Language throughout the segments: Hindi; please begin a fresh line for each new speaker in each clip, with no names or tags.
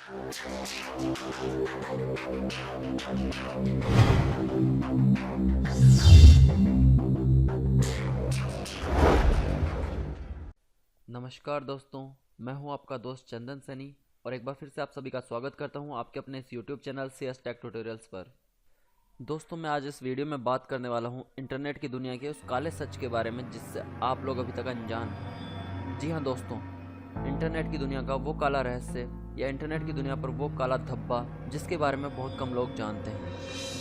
नमस्कार दोस्तों, मैं हूं आपका दोस्त चंदन सैनी और एक बार फिर से आप सभी का स्वागत करता हूं आपके अपने इस YouTube channel CS tech tutorials पर। दोस्तों, मैं आज इस वीडियो में बात करने वाला हूं इंटरनेट की दुनिया के उस काले सच के बारे में जिससे आप लोग अभी तक अनजान हैं। जी हाँ दोस्तों, इंटरनेट की दुनिया का वो काला रहस्य या इंटरनेट की दुनिया पर वो काला धब्बा जिसके बारे में बहुत कम लोग जानते हैं।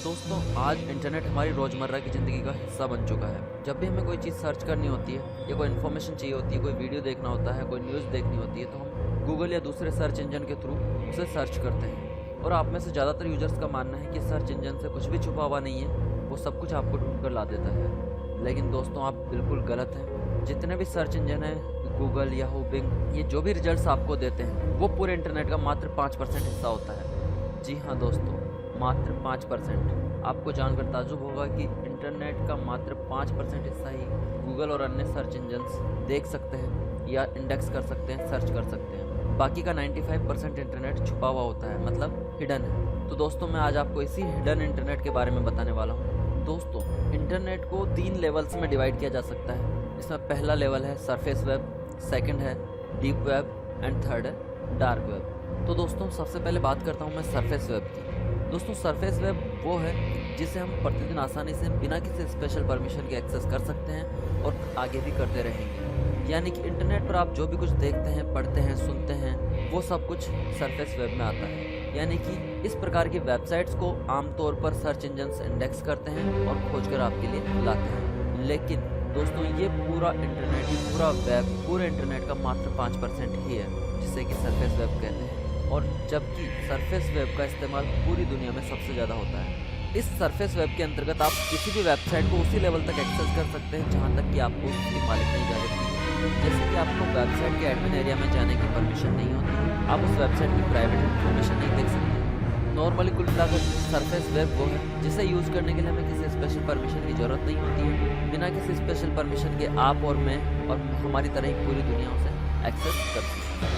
दोस्तों, आज इंटरनेट हमारी रोज़मर्रा की ज़िंदगी का हिस्सा बन चुका है। जब भी हमें कोई चीज़ सर्च करनी होती है या कोई इन्फॉर्मेशन चाहिए होती है, कोई वीडियो देखना होता है, कोई न्यूज़ देखनी होती है, तो हम गूगल या दूसरे सर्च इंजन के थ्रू उसे सर्च करते हैं। और आप में से ज़्यादातर यूजर्स का मानना है कि सर्च इंजन से कुछ भी छुपा हुआ नहीं है, वो सब कुछ आपको ढूंढ कर ला देता है। लेकिन दोस्तों, आप बिल्कुल गलत हैं। जितने भी सर्च इंजन हैं, गूगल, याहू, बिंग, ये जो भी रिजल्ट्स आपको देते हैं वो पूरे इंटरनेट का मात्र 5% हिस्सा होता है। जी हाँ दोस्तों, मात्र 5%। आपको जानकर ताज्जुब होगा कि इंटरनेट का मात्र 5% हिस्सा ही गूगल और अन्य सर्च इंजन्स देख सकते हैं या इंडेक्स कर सकते हैं, सर्च कर सकते हैं। बाकी का 95% इंटरनेट छुपा हुआ होता है, मतलब हिडन है। तो दोस्तों, मैं आज आपको इसी हिडन इंटरनेट के बारे में बताने वाला हूँ। दोस्तों, इंटरनेट को 3 लेवल्स में डिवाइड किया जा सकता है। इसमें पहला लेवल है सरफेस वेब, सेकंड है डीप वेब एंड थर्ड है डार्क वेब। तो दोस्तों, सबसे पहले बात करता हूँ मैं सरफेस वेब की। दोस्तों, सरफेस वेब वो है जिसे हम प्रतिदिन आसानी से बिना किसी स्पेशल परमिशन के एक्सेस कर सकते हैं और आगे भी करते रहेंगे। यानी कि इंटरनेट पर आप जो भी कुछ देखते हैं, पढ़ते हैं, सुनते हैं, वो सब कुछ सरफेस वेब में आता है। यानी कि इस प्रकार की वेबसाइट्स को आमतौर पर सर्च इंजन्स इंडेक्स करते हैं और खोजकर आपके लिए लाते हैं। लेकिन दोस्तों, ये पूरा इंटरनेट, ये पूरा वेब, पूरे इंटरनेट का मात्र 5% ही है जिसे कि सरफेस वेब कहते हैं। और जबकि सरफेस वेब का इस्तेमाल पूरी दुनिया में सबसे ज़्यादा होता है। इस सरफेस वेब के अंतर्गत आप किसी भी वेबसाइट को उसी लेवल तक एक्सेस कर सकते हैं जहाँ तक कि आपको उसकी मालिक नहीं इजाज़त दी है। जैसे कि आपको वेबसाइट के एडमिन एरिया में जाने की परमिशन नहीं होती, आप उस वेबसाइट की प्राइवेट इन्फॉर्मेशन नहीं देख सकते। नॉर्मली कुल मिलाकर सरफेस वेब वो है जिसे यूज़ करने के लिए हमें किसी स्पेशल परमिशन की ज़रूरत नहीं होती है। बिना किसी स्पेशल परमिशन के आप और मैं और हमारी तरह ही पूरी दुनिया उसे एक्सेस कर सकते हैं।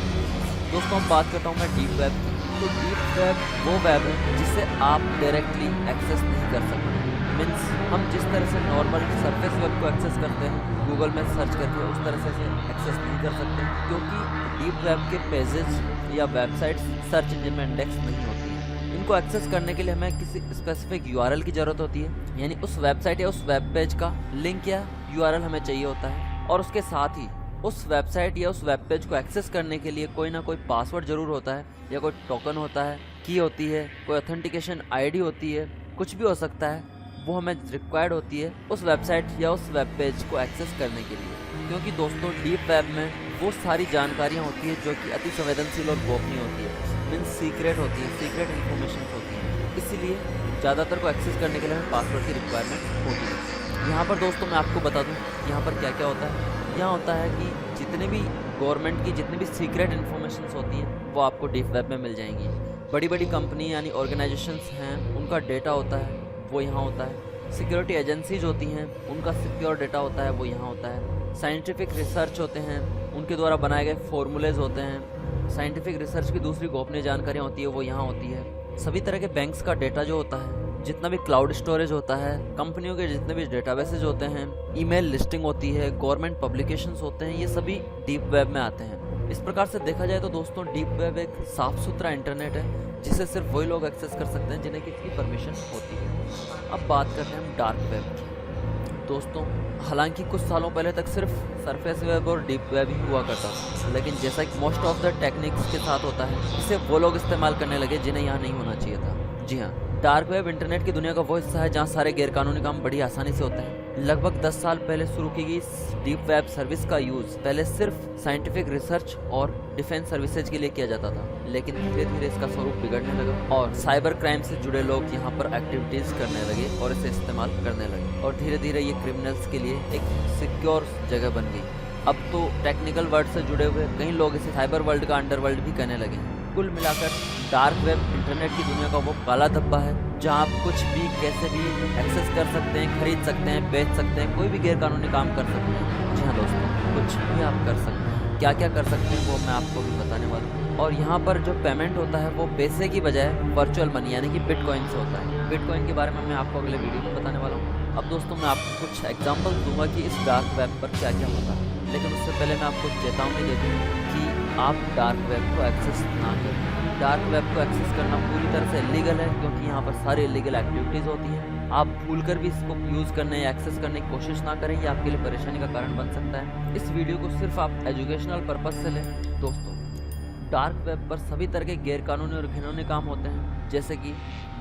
दोस्तों, अब बात करता हूँ मैं डीप वेब की। तो डीप वेब वो वेब है जिसे आप डायरेक्टली एक्सेस नहीं कर सकते। मीन्स हम जिस तरह से नॉर्मल सरफेस वेब को एक्सेस करते हैं गूगल में सर्च करके, उस तरह से एक्सेस नहीं कर सकते, क्योंकि डीप वेब के पेजेस या वेबसाइट्स सर्च इंजन में इंडेक्स नहीं होती है। इनको एक्सेस करने के लिए हमें किसी स्पेसिफिक URL की ज़रूरत होती है, यानी उस वेबसाइट या उस वेब पेज का लिंक या URL हमें चाहिए होता है। और उसके साथ ही उस वेबसाइट या उस वेब पेज को एक्सेस करने के लिए कोई ना कोई पासवर्ड ज़रूर होता है, या कोई टोकन होता है, की होती है, कोई ऑथेंटिकेशन ID होती है, कुछ भी हो सकता है। वो हमें रिक्वायर्ड होती है उस वेबसाइट या उस वेब पेज को एक्सेस करने के लिए। क्योंकि दोस्तों, डीप वेब में वो सारी जानकारियाँ होती है जो कि अति संवेदनशील और गोपनीय होती है, मीन्स सीक्रेट होती है, सीक्रेट इन्फॉर्मेशन होती है। इसीलिए ज़्यादातर को एक्सेस करने के लिए हमें पासवर्ड की रिक्वायरमेंट होती है। यहाँ पर दोस्तों, मैं आपको बता दूँ यहाँ पर क्या क्या होता है। यहाँ होता है कि जितने भी गवर्नमेंट की जितनी भी सीक्रेट इन्फॉर्मेशंस होती हैं वो आपको डीप वेब में मिल जाएंगी। बड़ी बड़ी कंपनी यानी ऑर्गेनाइजेशंस हैं, उनका डेटा होता है वो यहाँ होता है। सिक्योरिटी एजेंसीज होती हैं, उनका सिक्योर डेटा होता है वो यहाँ होता है। साइंटिफिक रिसर्च होते हैं, उनके द्वारा बनाए गए फॉर्मूलेज होते हैं। साइंटिफिक रिसर्च की दूसरी गोपनीय जानकारियाँ होती है वो यहाँ होती है। सभी तरह के बैंक्स का डेटा जो होता है, जितना भी क्लाउड स्टोरेज होता है, कंपनियों के जितने भी डेटाबेसेज होते हैं, ईमेल लिस्टिंग होती है, गवर्नमेंट पब्लिकेशंस होते हैं, ये सभी डीप वेब में आते हैं। इस प्रकार से देखा जाए तो दोस्तों, डीप वेब एक साफ सुथरा इंटरनेट है जिसे सिर्फ वही लोग एक्सेस कर सकते हैं जिन्हें किसी परमिशन होती है। अब बात करते हैं हम डार्क वेब की। दोस्तों, हालांकि कुछ सालों पहले तक सिर्फ सरफेस वेब और डीप वेब ही हुआ करता था, लेकिन जैसा कि मोस्ट ऑफ द टेक्निक्स के साथ होता है, इसे वो लोग इस्तेमाल करने लगे जिन्हें यहाँ नहीं होना चाहिए था। जी हाँ, डार्क वेब इंटरनेट की दुनिया का वो हिस्सा है जहाँ सारे गैरकानूनी काम बड़ी आसानी से होते हैं। लगभग 10 साल पहले शुरू की गई डीप वेब सर्विस का यूज़ पहले सिर्फ साइंटिफिक रिसर्च और डिफेंस सर्विसेज के लिए किया जाता था, लेकिन धीरे धीरे इसका स्वरूप बिगड़ने लगा और साइबर क्राइम से जुड़े लोग यहाँ पर एक्टिविटीज़ करने लगे और इसे इस्तेमाल करने लगे, और धीरे धीरे ये क्रिमिनल्स के लिए एक सिक्योर जगह बन गई। अब तो टेक्निकल वर्ड से जुड़े हुए कई लोग इसे साइबर वर्ल्ड का अंडरवर्ल्ड भी कहने लगे। कुल मिलाकर डार्क वेब इंटरनेट की दुनिया का वो काला धब्बा है जहाँ आप कुछ भी कैसे भी एक्सेस कर सकते हैं, खरीद सकते हैं, बेच सकते हैं, कोई भी गैरकानूनी काम कर सकते हैं। जी हाँ दोस्तों, कुछ भी आप कर सकते हैं। क्या क्या कर सकते हैं वो मैं आपको भी बताने वाला हूँ। और यहाँ पर जो पेमेंट होता है वो पैसे की बजाय वर्चुअल मनी यानी कि बिटकॉइन से होता है। बिटकॉइन के बारे में मैं आपको अगले वीडियो में बताने वाला हूँ। अब दोस्तों मैं आपको कुछ एग्जांपल दूंगा कि इस डार्क वेब पर क्या क्या होता है, लेकिन उससे पहले मैं आपको चेतावनी दे दूँ कि आप डार्क वेब को एक्सेस ना करें। डार्क वेब को एक्सेस करना पूरी तरह से इलीगल है, क्योंकि यहाँ पर सारी इलीगल एक्टिविटीज़ होती हैं। आप भूलकर भी इसको यूज़ करने या एक्सेस करने की कोशिश ना करें, ये आपके लिए परेशानी का कारण बन सकता है। इस वीडियो को सिर्फ आप एजुकेशनल पर्पज़ से लें। दोस्तों, डार्क वेब पर सभी तरह के गैरकानूनी और घिनौने काम होते हैं, जैसे कि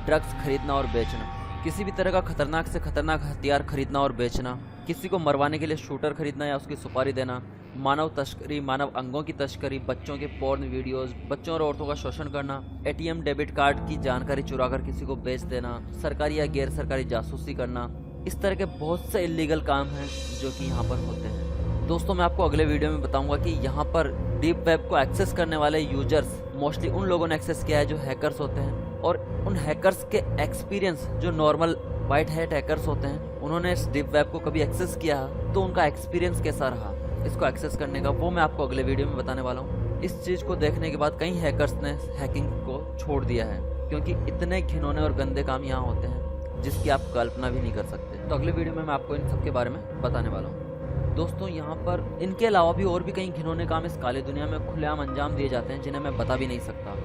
ड्रग्स खरीदना और बेचना, किसी भी तरह का खतरनाक से खतरनाक हथियार खरीदना और बेचना, किसी को मरवाने के लिए शूटर खरीदना या उसकी सुपारी देना, मानव तस्करी, मानव अंगों की तस्करी, बच्चों के पोर्न वीडियोस, बच्चों और औरतों का शोषण करना, एटीएम डेबिट कार्ड की जानकारी चुराकर किसी को बेच देना, सरकारी या गैर सरकारी जासूसी करना। इस तरह के बहुत से इलीगल काम हैं जो कि यहाँ पर होते हैं। दोस्तों मैं आपको अगले वीडियो में बताऊंगा कि यहाँ पर डीप वेब को एक्सेस करने वाले यूजर्स मोस्टली उन लोगों ने एक्सेस किया है जो हैकर्स होते हैं, और उन हैकर्स के एक्सपीरियंस जो नॉर्मल वाइट हैट हैकर्स होते हैं, उन्होंने इस डीप वेब को कभी एक्सेस किया तो उनका एक्सपीरियंस कैसा रहा इसको एक्सेस करने का, वो मैं आपको अगले वीडियो में बताने वाला हूँ। इस चीज़ को देखने के बाद कई हैकर्स ने हैकिंग को छोड़ दिया है, क्योंकि इतने घिनौने और गंदे काम यहाँ होते हैं जिसकी आप कल्पना भी नहीं कर सकते। तो अगले वीडियो में मैं आपको इन सब के बारे में बताने वाला हूँ। दोस्तों यहाँ पर इनके अलावा भी और भी कई घिनौने काम इस काले दुनिया में खुलेआम अंजाम दिए जाते हैं, जिन्हें मैं बता भी नहीं सकता।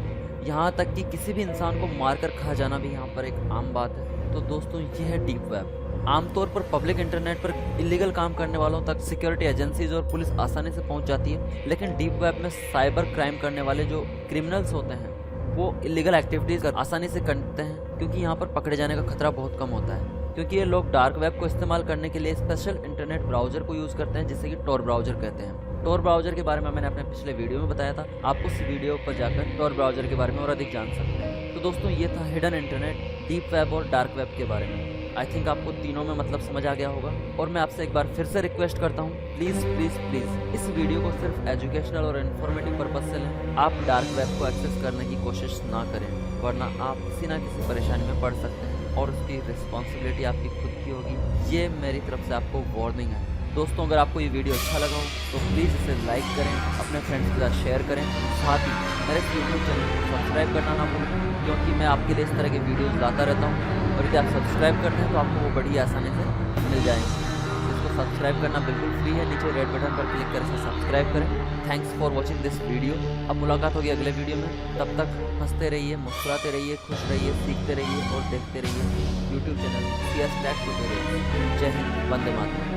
यहाँ तक कि किसी भी इंसान को मारकर खा जाना भी यहाँ पर एक आम बात है। तो दोस्तों ये है डीप वेब। आमतौर पर पब्लिक इंटरनेट पर इलीगल काम करने वालों तक सिक्योरिटी एजेंसीज और पुलिस आसानी से पहुंच जाती है, लेकिन डीप वेब में साइबर क्राइम करने वाले जो क्रिमिनल्स होते हैं वो इलीगल एक्टिविटीज़ आसानी से करते हैं, क्योंकि यहाँ पर पकड़े जाने का खतरा बहुत कम होता है। क्योंकि ये लोग डार्क वेब को इस्तेमाल करने के लिए स्पेशल इंटरनेट ब्राउजर को यूज़ करते हैं, जिसे कि टॉर ब्राउजर कहते हैं। टॉर ब्राउजर के बारे में मैंने अपने पिछले वीडियो में बताया था, आप उस वीडियो पर जाकर टॉर ब्राउजर के बारे में और अधिक जान सकते हैं। तो दोस्तों ये था हिडन इंटरनेट, डीप वेब और डार्क वेब के बारे में। आई थिंक आपको तीनों में मतलब समझ आ गया होगा, और मैं आपसे एक बार फिर से रिक्वेस्ट करता हूँ, प्लीज़ प्लीज़ प्लीज़ इस वीडियो को सिर्फ एजुकेशनल और इन्फॉर्मेटिव पर्पज से लें। आप डार्क वेब को एक्सेस करने की कोशिश ना करें, वरना आप किसी ना किसी परेशानी में पड़ सकते हैं, और उसकी रिस्पॉन्सिबिलिटी आपकी खुद की होगी। ये मेरी तरफ से आपको वार्निंग है। दोस्तों अगर आपको ये वीडियो अच्छा लगा हो तो प्लीज़ इसे लाइक करें, अपने फ्रेंड्स के साथ शेयर करें, साथ ही मेरे यूट्यूब चैनल को सब्सक्राइब करना ना भूलें, क्योंकि मैं आपके लिए इस तरह के वीडियोज़ लाता रहता हूँ, और यदि आप सब्सक्राइब करते हैं तो आपको वो बड़ी आसानी से मिल जाएंगे। इसको सब्सक्राइब करना बिल्कुल फ्री है, नीचे रेड बटन पर क्लिक करके सब्सक्राइब करें। Thanks for watching this video. अब मुलाकात होगी अगले वीडियो में, तब तक हंसते रहिए, मुस्कुराते रहिए, खुश रहिए, सीखते रहिए और देखते रहिए YouTube channel CS Tech Tutorials। जय हिंद, वंदे मातरम।